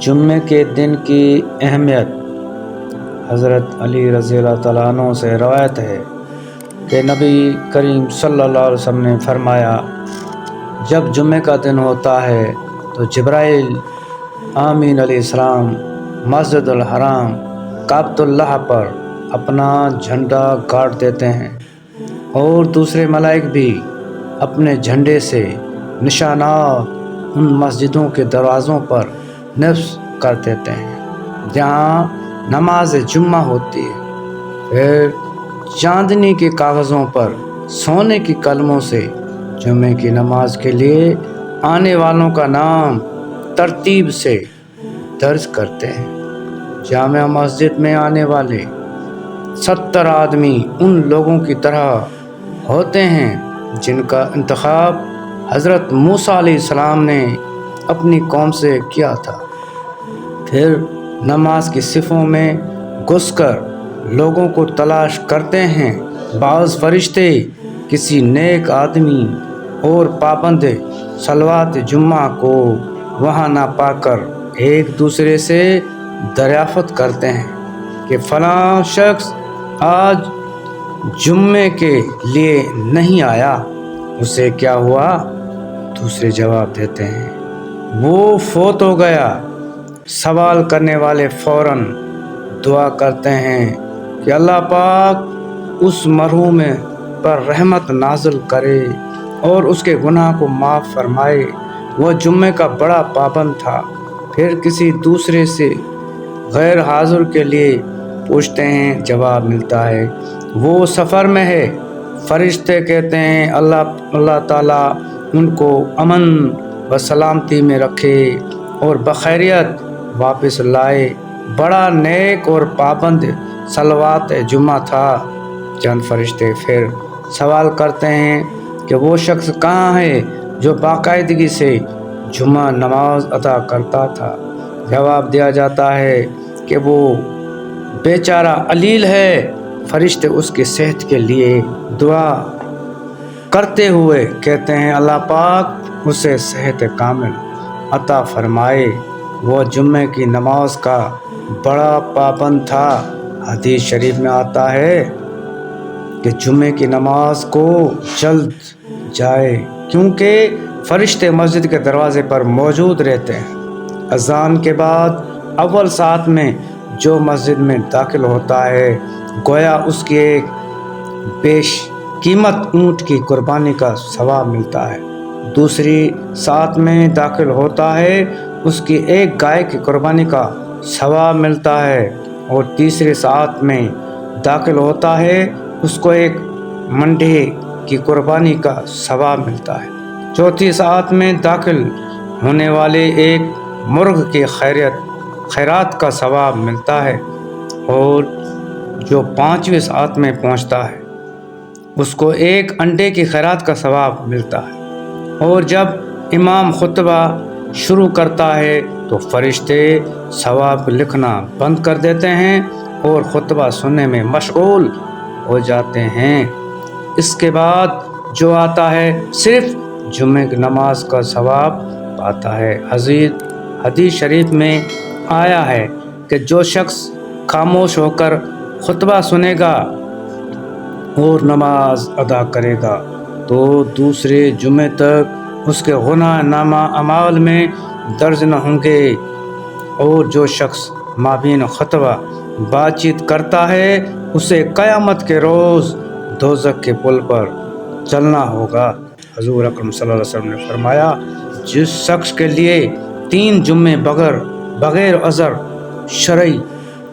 جمعے کے دن کی اہمیت۔ حضرت علی رضی اللہ تعالیٰ عنہ سے روایت ہے کہ نبی کریم صلی اللہ علیہ وسلم نے فرمایا، جب جمعے کا دن ہوتا ہے تو جبرائیل آمین علیہ السلام مسجد الحرام کعبۃ اللہ پر اپنا جھنڈا گاڑ دیتے ہیں اور دوسرے ملائک بھی اپنے جھنڈے سے نشانات ان مسجدوں کے دروازوں پر نصب کر دیتے ہیں جہاں نماز جمعہ ہوتی ہے۔ پھر چاندنی کے کاغذوں پر سونے کی قلموں سے جمعے کی نماز کے لیے آنے والوں کا نام ترتیب سے درج کرتے ہیں۔ جامع مسجد میں آنے والے 70 آدمی ان لوگوں کی طرح ہوتے ہیں جن کا انتخاب حضرت موسیٰ علیہ السلام نے اپنی قوم سے کیا تھا۔ پھر نماز کی صفوں میں گھس کر لوگوں کو تلاش کرتے ہیں۔ بعض فرشتے کسی نیک آدمی اور پابند صلوات جمعہ کو وہاں نہ پا کر ایک دوسرے سے دریافت کرتے ہیں کہ فلاں شخص آج جمعے کے لیے نہیں آیا، اسے کیا ہوا؟ دوسرے جواب دیتے ہیں، وہ فوت ہو گیا۔ سوال کرنے والے فوراً دعا کرتے ہیں کہ اللہ پاک اس مرحوم پر رحمت نازل کرے اور اس کے گناہ کو معاف فرمائے، وہ جمعے کا بڑا پابند تھا۔ پھر کسی دوسرے سے غیر حاضر کے لیے پوچھتے ہیں، جواب ملتا ہے وہ سفر میں ہے۔ فرشتے کہتے ہیں اللہ تعالیٰ ان کو امن و سلامتی میں رکھے اور بخیریت واپس لائے، بڑا نیک اور پابند صلوات جمعہ تھا۔ چند فرشتے پھر سوال کرتے ہیں کہ وہ شخص کہاں ہے جو باقاعدگی سے جمعہ نماز ادا کرتا تھا؟ جواب دیا جاتا ہے کہ وہ بیچارہ علیل ہے۔ فرشتے اس کی صحت کے لیے دعا کرتے ہوئے کہتے ہیں اللہ پاک اسے صحت کامل عطا فرمائے، وہ جمعے کی نماز کا بڑا پابند تھا۔ حدیث شریف میں آتا ہے کہ جمعے کی نماز کو جلد جائے کیونکہ فرشتے مسجد کے دروازے پر موجود رہتے ہیں۔ اذان کے بعد اول ساعت میں جو مسجد میں داخل ہوتا ہے گویا اس کی ایک بیش قیمت اونٹ کی قربانی کا ثواب ملتا ہے، دوسری ساعت میں داخل ہوتا ہے اس کی ایک گائے کی قربانی کا ثواب ملتا ہے، اور تیسری ساعت میں داخل ہوتا ہے اس کو ایک منڈے کی قربانی کا ثواب ملتا ہے، چوتھی ساعت میں داخل ہونے والے ایک مرغ کی خیرات کا ثواب ملتا ہے، اور جو پانچویں ساعت میں پہنچتا ہے اس کو ایک انڈے کی خیرات کا ثواب ملتا ہے۔ اور جب امام خطبہ شروع کرتا ہے تو فرشتے ثواب لکھنا بند کر دیتے ہیں اور خطبہ سننے میں مشغول ہو جاتے ہیں۔ اس کے بعد جو آتا ہے صرف جمعے کی نماز کا ثواب پاتا ہے۔ حدیث شریف میں آیا ہے کہ جو شخص خاموش ہو کر خطبہ سنے گا اور نماز ادا کرے گا تو دوسرے جمعے تک اس کے گناہ نامہ اعمال میں درج نہ ہوں گے، اور جو شخص مابین خطبہ بات چیت کرتا ہے اسے قیامت کے روز دوزخ کے پل پر چلنا ہوگا۔ حضور اکرم صلی اللہ علیہ وسلم نے فرمایا، جس شخص کے لیے 3 جمعے بغیر عذر شرعی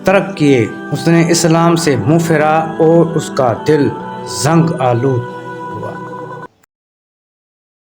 ترک کیے اس نے اسلام سے منہ پھیرا اور اس کا دل زنگ آلود